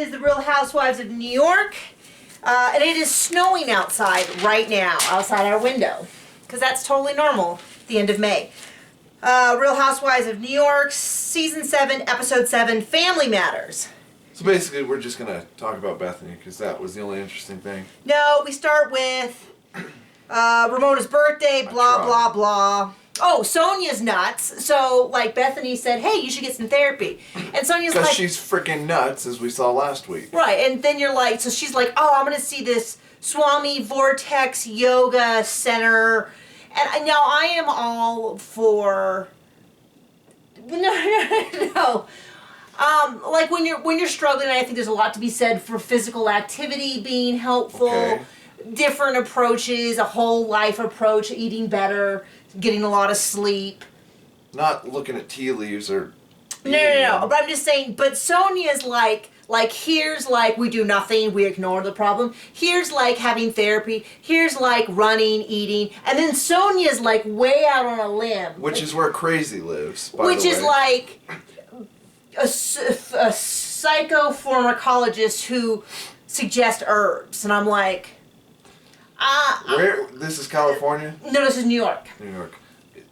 is the Real Housewives of New York. And it is snowing outside right now, outside our window. Because that's totally normal at the end of May. Real Housewives of New York, Season 7, Episode 7, Family Matters. So basically, we're just going to talk about Bethany, because that was the only interesting thing. No, we start with Ramona's birthday, blah, blah, blah. Oh, Sonia's nuts. So, like, Bethany said, hey, you should get some therapy. And Sonia's like... Because she's freaking nuts, as we saw last week. Right, and then you're like... So she's like, oh, I'm going to see this Swami Vortex Yoga Center. And now I am all for... No. Like, when you're struggling, I think there's a lot to be said for physical activity being helpful. Okay. Different approaches, a whole life approach, eating better... Getting a lot of sleep. Not looking at tea leaves or... No. But I'm just saying, but Sonia's like, here's like, we do nothing, we ignore the problem. Here's like having therapy. Here's like running, eating. And then Sonia's like way out on a limb. Which is where Crazy lives, by Which the way. is like a psychopharmacologist who suggests herbs. And I'm like... Where? This is California? No, this is New York. New York.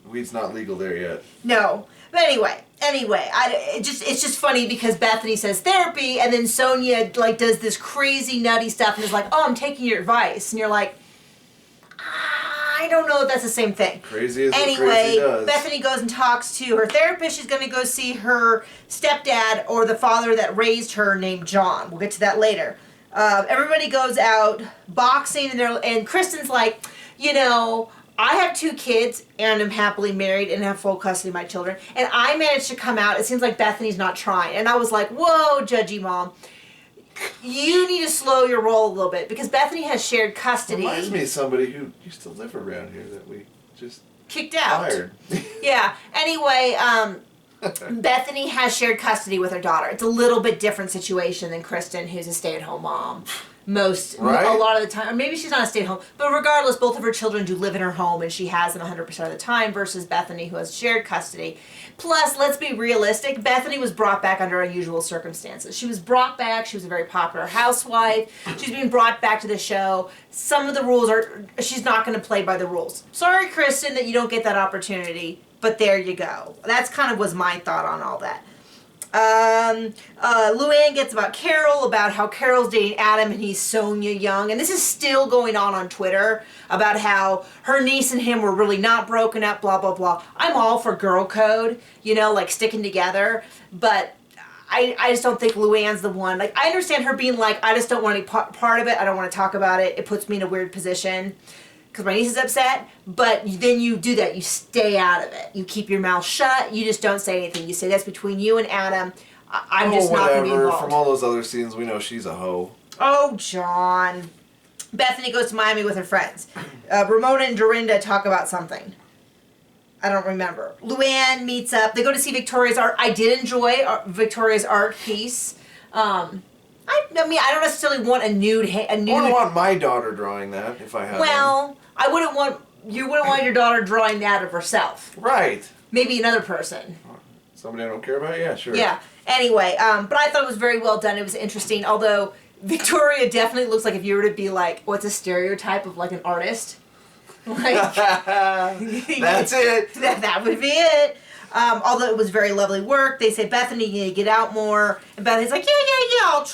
Weed's not legal there yet. No. But anyway, it's just funny because Bethany says therapy, and then Sonia like does this crazy nutty stuff and is like, oh, I'm taking your advice. And you're like, I don't know if that's the same thing. Crazy is what crazy does. Bethany goes and talks to her therapist. She's going to go see her stepdad or the father that raised her named John. We'll get to that later. Everybody goes out boxing, and Kristen's like, you know, I have 2 kids and I'm happily married and have full custody of my children, and I managed to come out. It seems like Bethany's not trying. And I was like, whoa, judgy mom, you need to slow your roll a little bit, because Bethany has shared custody. Reminds me of somebody who used to live around here that we just kicked out. Fired. Yeah. Anyway, Bethany has shared custody with her daughter. It's a little bit different situation than Kristen, who's a stay-at-home mom. A lot of the time. Or maybe she's not a stay-at-home. But regardless, both of her children do live in her home, and she has them 100% of the time, versus Bethany, who has shared custody. Plus, let's be realistic, Bethany was brought back under unusual circumstances. She was brought back. She was a very popular housewife. She's being brought back to the show. Some of the rules are... She's not going to play by the rules. Sorry, Kristen, that you don't get that opportunity. But there you go. That's kind of was my thought on all that. Luann gets about Carol, about how Carol's dating Adam and he's Sonia Young. And this is still going on Twitter about how her niece and him were really not broken up, blah, blah, blah. I'm all for girl code, you know, like sticking together. But I just don't think Luann's the one. Like, I understand her being like, I just don't want any part of it. I don't want to talk about it. It puts me in a weird position. Because my niece is upset, but then you do that. You stay out of it. You keep your mouth shut. You just don't say anything. You say, that's between you and Adam. I'm just not going to be involved. From all those other scenes, we know she's a hoe. Oh, John. Bethany goes to Miami with her friends. Ramona and Dorinda talk about something. I don't remember. Luann meets up. They go to see Victoria's art. I did enjoy Victoria's art piece. I don't necessarily want a nude. I wouldn't want my daughter drawing that if I had one. You wouldn't want your daughter drawing that of herself. Right. Maybe another person. Somebody I don't care about? Yeah, sure. Yeah. Anyway, but I thought it was very well done. It was interesting. Although Victoria definitely looks like if you were to be like, what's a stereotype of like an artist? Like, that's it. That would be it. Although it was very lovely work. They say, Bethany, you need to get out more. And Bethany's like, yeah, I'll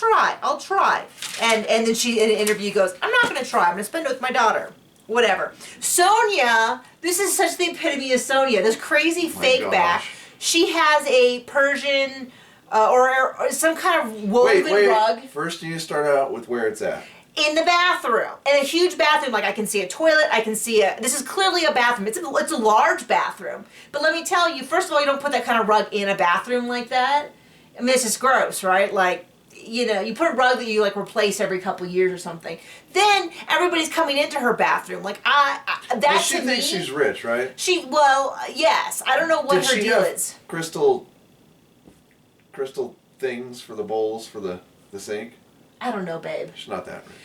try. And then she, in an interview, goes, I'm not going to try. I'm going to spend it with my daughter. Whatever. Sonia, this is such the epitome of Sonia. This crazy fake back. She has a Persian or some kind of woven rug. First you start out with where it's at. In the bathroom. In a huge bathroom. Like, I can see a toilet. I can see this is clearly a bathroom. It's a large bathroom. But let me tell you, first of all, you don't put that kind of rug in a bathroom like that. I mean, it's just gross, right? Like, you know, you put a rug that you, like, replace every couple years or something. Then, everybody's coming into her bathroom. Like, that's she thinks she's rich, right? Yes. I don't know what her deal is. Crystal things for the bowls for the sink? I don't know, babe. She's not that rich.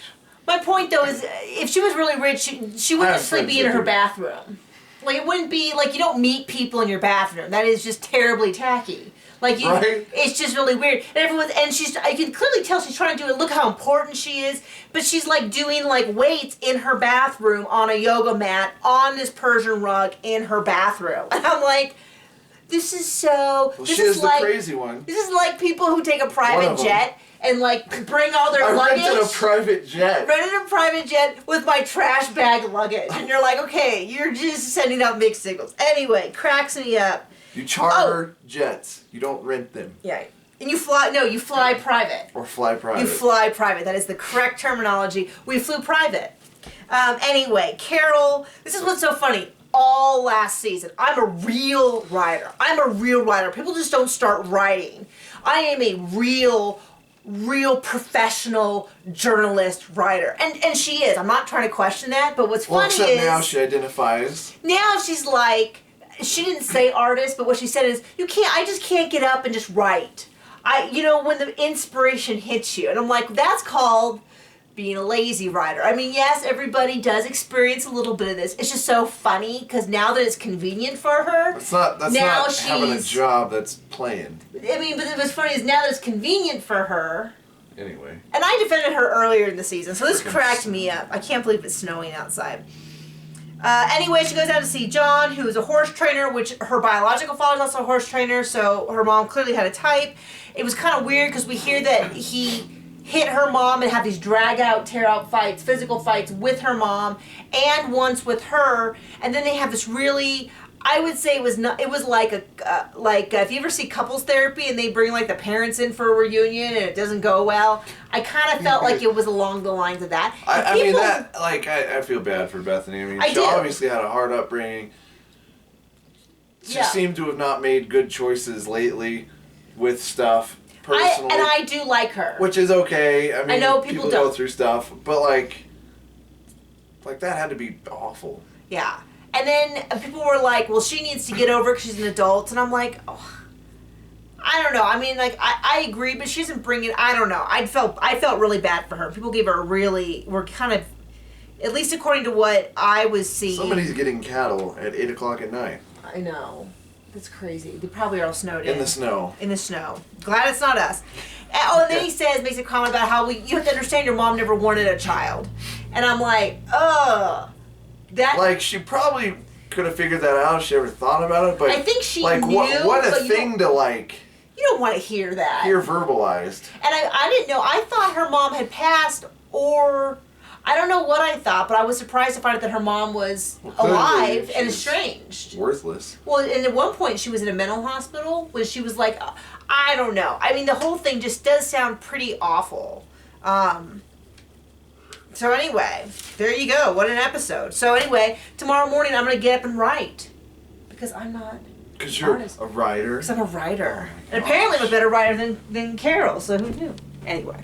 My point, though, is if she was really rich, she wouldn't necessarily be in her bathroom. Like, it wouldn't be, like, you don't meet people in your bathroom. That is just terribly tacky. Like you, right? It's just really weird. And I can clearly tell she's trying to do it. Look how important she is. But she's like doing like weights in her bathroom on a yoga mat on this Persian rug in her bathroom. And I'm like, this is so. Well, this she is like, the crazy one. This is like people who take a private jet and like bring all their luggage. Rented a private jet. Rented a private jet with my trash bag luggage. And you're like, okay, you're just sending out mixed signals. Anyway, cracks me up. You charter jets. You don't rent them. Yeah. And you fly private. Or fly private. You fly private. That is the correct terminology. We flew private. Anyway, Carol, this is what's so funny. All last season, I'm a real writer. People just don't start writing. I am a real professional journalist writer. And she is. I'm not trying to question that, but what's funny except is... now she identifies. Now she's like... She didn't say artist, but what she said is, I just can't get up and just write. When the inspiration hits you. And I'm like, that's called being a lazy writer. I mean, yes, everybody does experience a little bit of this. It's just so funny because now that it's convenient for her. That's not having a job, that's playing. I mean, but what's funny is now that it's convenient for her. Anyway. And I defended her earlier in the season, so this cracked me up. I can't believe it's snowing outside. Anyway, she goes out to see John, who is a horse trainer, which her biological father is also a horse trainer, so her mom clearly had a type. It was kind of weird because we hear that he hit her mom and had these drag-out, tear-out fights, physical fights with her mom and once with her, and then they have this really... I would say it was like if you ever see couples therapy and they bring like the parents in for a reunion and it doesn't go well, I kind of felt like it was along the lines of that. I feel bad for Bethany. I mean, she obviously had a hard upbringing. She seemed to have not made good choices lately with stuff personally. And I do like her. Which is okay. I mean, I know people don't. go through stuff, but like that had to be awful. Yeah. And then people were like, well, she needs to get over it because she's an adult. And I'm like, oh, I don't know. I mean, like, I agree, but she doesn't bring it. I don't know. I felt really bad for her. People gave her were kind of, at least according to what I was seeing. Somebody's getting cattle at 8 o'clock at night. I know. That's crazy. They probably are all snowed in. In the snow. In the snow. Glad it's not us. And then he makes a comment about how you have to understand your mom never wanted a child. And I'm like, ugh. She probably could have figured that out if she ever thought about it, but I think she knew. What a thing to You don't want to hear that. Hear verbalized. And I didn't know. I thought her mom had passed, or I don't know what I thought, but I was surprised to find out that her mom was alive and estranged. Worthless. Well, and at one point she was in a mental hospital when she was like, I don't know. I mean, the whole thing just does sound pretty awful. So anyway, there you go. What an episode. So anyway, tomorrow morning I'm going to get up and write. Because I'm not. Because you're a writer? Because I'm a writer. And apparently I'm a better writer than Carol, so who knew? Anyway.